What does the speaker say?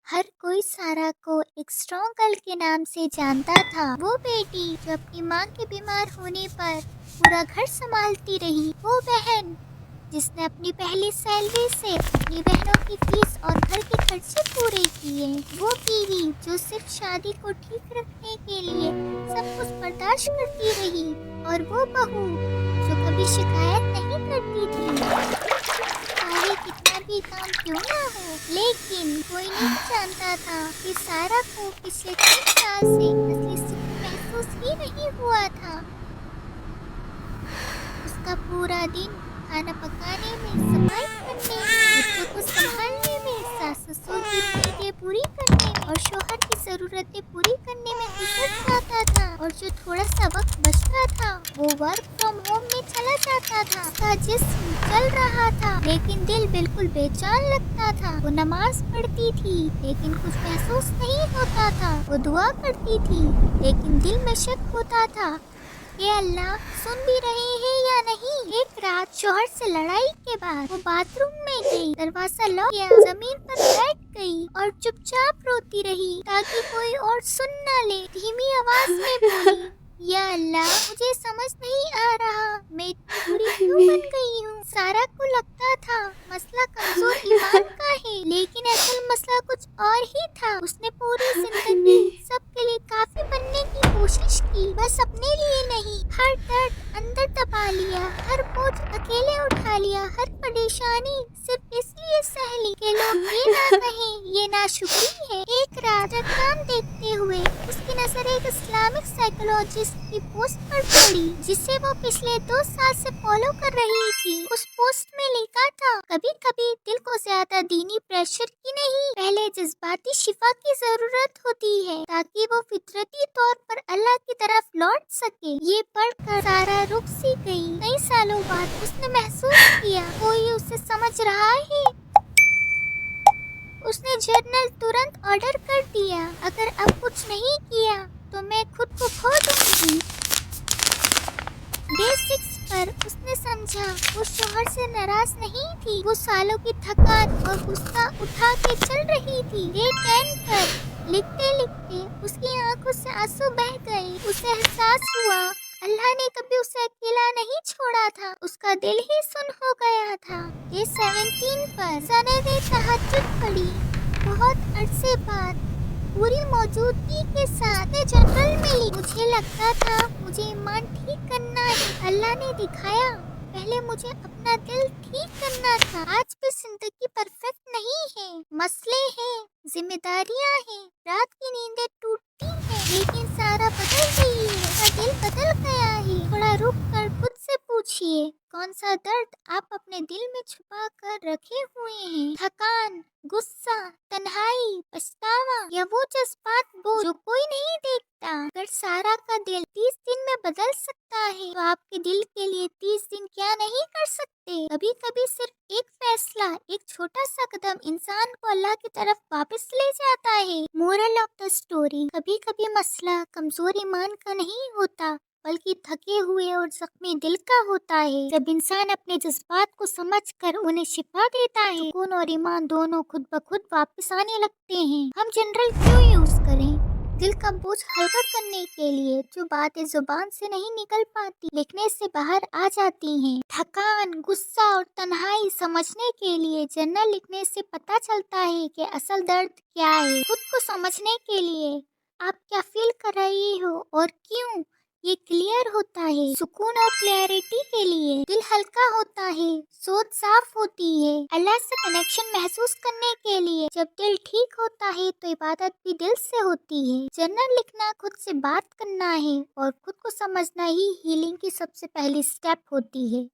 हर कोई सारा को एक स्ट्रॉन्ग गर्ल के नाम से जानता था। वो बेटी जो अपनी माँ के बीमार होने पर पूरा घर संभालती रही। वो बहन जिसने अपनी पहली सैलरी से अपनी बहनों की फीस और घर के खर्चे पूरे किए। वो बीवी जो सिर्फ शादी को ठीक रखने के लिए सब कुछ बर्दाश्त करती रही। और वो बहू जो कभी शिकायत नहीं करती थी, चाहे कितना भी काम क्यों ना हो। लेकिन कोई नहीं जानता था कि सारा को पिछले 3 साल से असली सुकून महसूस ही नहीं हुआ था। उसका पूरा दिन खाना पकाने में, सफाई करने में, बच्चों को संभालने में, सास ससुर की नीडें पूरी करने में और शौहर की जरूरतें पूरी करने में गुजर जाता था। और जो थोड़ा सा वक्त बचता था वो वर्क फ्रॉम होम में चला जाता था। उसका जिस्म चल रहा था लेकिन दिल बिल्कुल बेचैन लगता था। वो नमाज पढ़ती थी लेकिन कुछ महसूस नहीं होता था। वो दुआ करती थी लेकिन दिल में शक होता था, ये अल्लाह सुन भी रहे हैं या नहीं। एक रात शौहर से लड़ाई के बाद वो बाथरूम में गई, दरवाजा लॉक किया, जमीन पर बैठ गई और चुपचाप रोती रही ताकि कोई और सुन न ले। धीमी आवाज में बोली, या अल्लाह मुझे समझ नहीं आ रहा मैं इतनी बुरी क्यों बन गई हूँ। सारा को लगता था मसला कमजोर ईमान का है, लेकिन असल मसला कुछ और ही था। उसने पूरी जिंदगी सबके लिए काफी बनने की कोशिश की, बस अपने लिए नहीं। हर दर्द अंदर दबा लिया, हर बोझ अकेले उठा लिया, हर परेशानी सिर्फ इसलिए सह ली कि लोग ये ना कहें ये नाशुक्री है। एक रात काम देखते हुए उसकी नजर एक इस्लामिक साइकोलॉजिस्ट की पोस्ट पर पड़ी जिसे वो पिछले 2 साल से फॉलो कर रही थी। उस पोस्ट में लिखा था, कभी कभी दिल को ज्यादा दीनी प्रेशर की नहीं, पहले जज्बाती शिफा की जरूरत होती है ताकि वो फितरती तौर पर अल्लाह की तरफ लौट सके। ये पढ़कर सारा रुक सी गई। कई सालों बाद उसने महसूस किया कोई उसे समझ रहा है। उसने जर्नल तुरंत ऑर्डर कर दिया, अगर अब कुछ नहीं किया तो मैं खुद को खो दूंगी। डे 6 पर उसने समझा वो शौहर से नाराज नहीं थी, वो सालों की थकान और गुस्सा उठा के चल रही थी। डे 10 पर लिखते लिखते उसकी आंखों से आंसू बह गए। उसे एहसास हुआ अल्लाह ने कभी उसे अकेला नहीं छोड़ा था, उसका दिल ही सुन हो गया था। डे 17 पर सना ने तहज्जुद पढ़ी, बहुत अरसे बाद पूरी मौजूदगी के साथ जनरल मिली। मुझे लगता था मुझे ईमान ठीक करना है, अल्लाह ने दिखाया पहले मुझे अपना दिल ठीक करना था। आज भी जिंदगी परफेक्ट नहीं है, मसले हैं, जिम्मेदारियां हैं, रात की नींदें टूटती हैं, लेकिन सारा बदल गई है, उसका दिल बदल गया है। थोड़ा रुक कर खुद से पूछिए, कौन सा दर्द आप अपने दिल में छुपा कर रखे हुए हैं? थकान, गुस्सा, तन्हाई, पछतावा या वो जज्बात जो कोई नहीं देखता। अगर सारा का दिल 30 दिन में बदल सकता है तो आपके दिल के लिए 30 दिन क्या नहीं कर सकते। कभी कभी सिर्फ एक फैसला, एक छोटा सा कदम इंसान को अल्लाह की तरफ वापस ले जाता है। मोरल ऑफ द स्टोरी, कभी कभी मसला कमजोर ईमान का नहीं होता बल्कि थके हुए और जख्मी दिल का होता है। जब इंसान अपने जज्बात को समझकर उन्हें शिफा देता है, सुकून और ईमान दोनों खुद ब खुद वापस आने लगते हैं। हम जनरल क्यों यूज करें? दिल का बोझ हल्का करने के लिए, जो बातें जुबान से नहीं निकल पाती लिखने से बाहर आ जाती हैं। थकान, गुस्सा और तन्हाई समझने के लिए जर्नल लिखने से पता चलता है कि असल दर्द क्या है। खुद को समझने के लिए आप क्या फील कर रहे हो और क्यों, ये क्लियर होता है। सुकून और क्लैरिटी के लिए दिल हल्का होता है, सोच साफ होती है। अल्लाह से कनेक्शन महसूस करने के लिए जब दिल ठीक होता है तो इबादत भी दिल से होती है। जर्नल लिखना खुद से बात करना है और खुद को समझना ही हीलिंग की सबसे पहली स्टेप होती है।